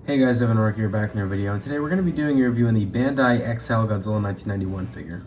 Hey guys, Evan Rourke here, back in our video, and today we're going to be doing a review on the Bandai XL Godzilla 1991 figure.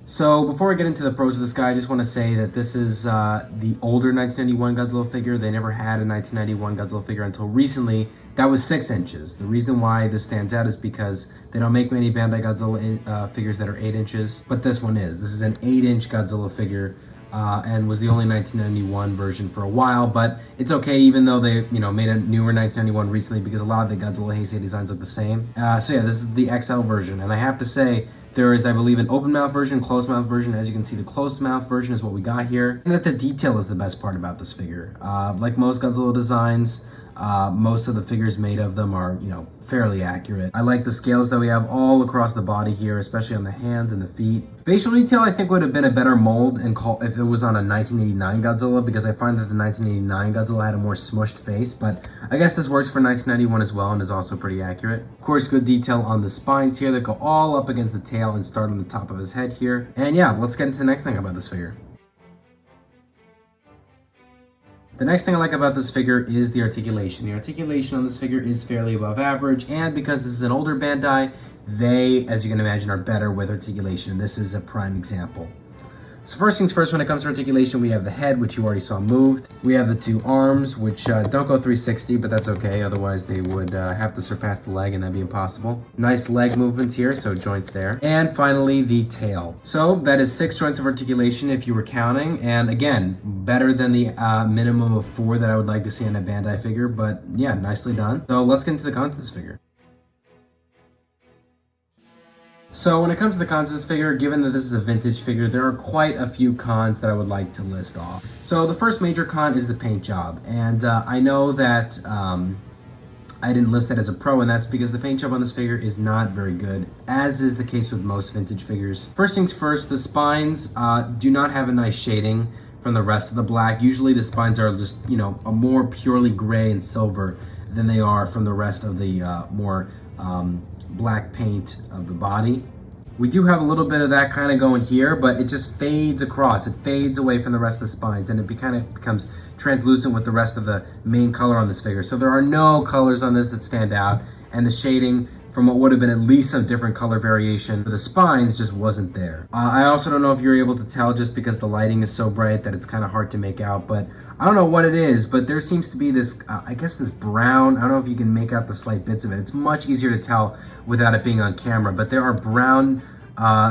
So before I get into the pros of this guy, I just want to say that this is the older 1991 Godzilla figure. They never had a 1991 Godzilla figure until recently. That was 6 inches. The reason why this stands out is because they don't make many Bandai Godzilla figures that are 8 inches, but this one is. This is an 8-inch Godzilla figure. And was the only 1991 version for a while, but it's okay even though they, made a newer 1991 recently because a lot of the Godzilla Heisei designs look the same. So yeah, this is the XL version, and I have to say there is, I believe, an open mouth version, closed mouth version. As you can see, the closed mouth version is what we got here, and that the detail is the best part about this figure. Like most Godzilla designs, most of the figures made of them are, fairly accurate. I like the scales that we have all across the body here, especially on the hands and the feet. Facial detail, I think, would have been a better mold if it was on a 1989 Godzilla, because I find that the 1989 Godzilla had a more smushed face, but I guess this works for 1991 as well and is also pretty accurate. Of course, good detail on the spines here that go all up against the tail and start on the top of his head here. And yeah, let's get into the next thing about this figure. The next thing I like about this figure is the articulation. The articulation on this figure is fairly above average, and because this is an older Bandai, they, as you can imagine, are better with articulation. This is a prime example. So first things first, when it comes to articulation, we have the head, which you already saw moved. We have the two arms, which don't go 360, but that's okay. Otherwise, they would have to surpass the leg, and that'd be impossible. Nice leg movements here, so joints there. And finally, the tail. So that is 6 joints of articulation if you were counting. And again, better than the minimum of 4 that I would like to see on a Bandai figure. But yeah, nicely done. So let's get into the cons of this figure. So when it comes to the cons of this figure, given that this is a vintage figure, there are quite a few cons that I would like to list off. So the first major con is the paint job. And I know that I didn't list that as a pro, and that's because the paint job on this figure is not very good, as is the case with most vintage figures. First things first, the spines do not have a nice shading from the rest of the black. Usually the spines are just, a more purely gray and silver than they are from the rest of the more black paint of the body. We do have a little bit of that kind of going here, but it just fades across. It fades away from the rest of the spines, and it kind of becomes translucent with the rest of the main color on this figure. So there are no colors on this that stand out, and the shading from what would have been at least some different color variation for the spines just wasn't there. I also don't know if you're able to tell just because the lighting is so bright that it's kind of hard to make out, but I don't know what it is, but there seems to be this, I guess this brown, I don't know if you can make out the slight bits of it. It's much easier to tell without it being on camera, but there are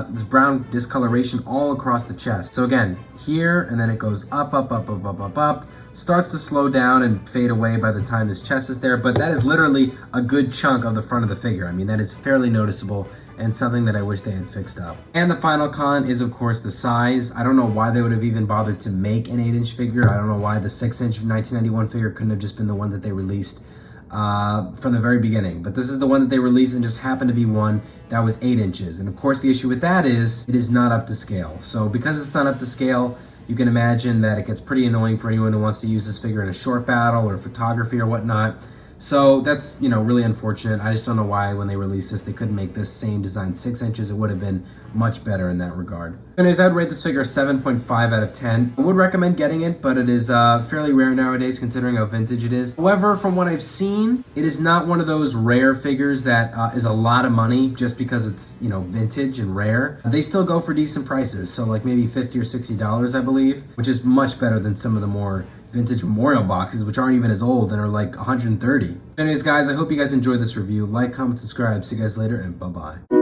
this brown discoloration all across the chest. So again, here, and then it goes up, up, up, up, up, up, up, starts to slow down and fade away by the time his chest is there, but that is literally a good chunk of the front of the figure. I mean, that is fairly noticeable and something that I wish they had fixed up. And the final con is, of course, the size. I don't know why they would have even bothered to make an 8-inch figure. I don't know why the 6-inch 1991 figure couldn't have just been the one that they released from the very beginning, but this is the one that they released and just happened to be one that was 8 inches. And of course the issue with that is it is not up to scale. So because it's not up to scale, you can imagine that it gets pretty annoying for anyone who wants to use this figure in a short battle or photography or whatnot. So that's, really unfortunate. I just don't know why when they released this, they couldn't make this same design 6 inches. It would have been much better in that regard. Anyways, I'd rate this figure a 7.5 out of 10. I would recommend getting it, but it is fairly rare nowadays considering how vintage it is. However, from what I've seen, it is not one of those rare figures that is a lot of money just because it's, vintage and rare. They still go for decent prices. So like maybe $50 or $60, I believe, which is much better than some of the more vintage memorial boxes, which aren't even as old and are like 130. Anyways, guys, I hope you guys enjoyed this review. Like, comment, subscribe. See you guys later, and bye-bye.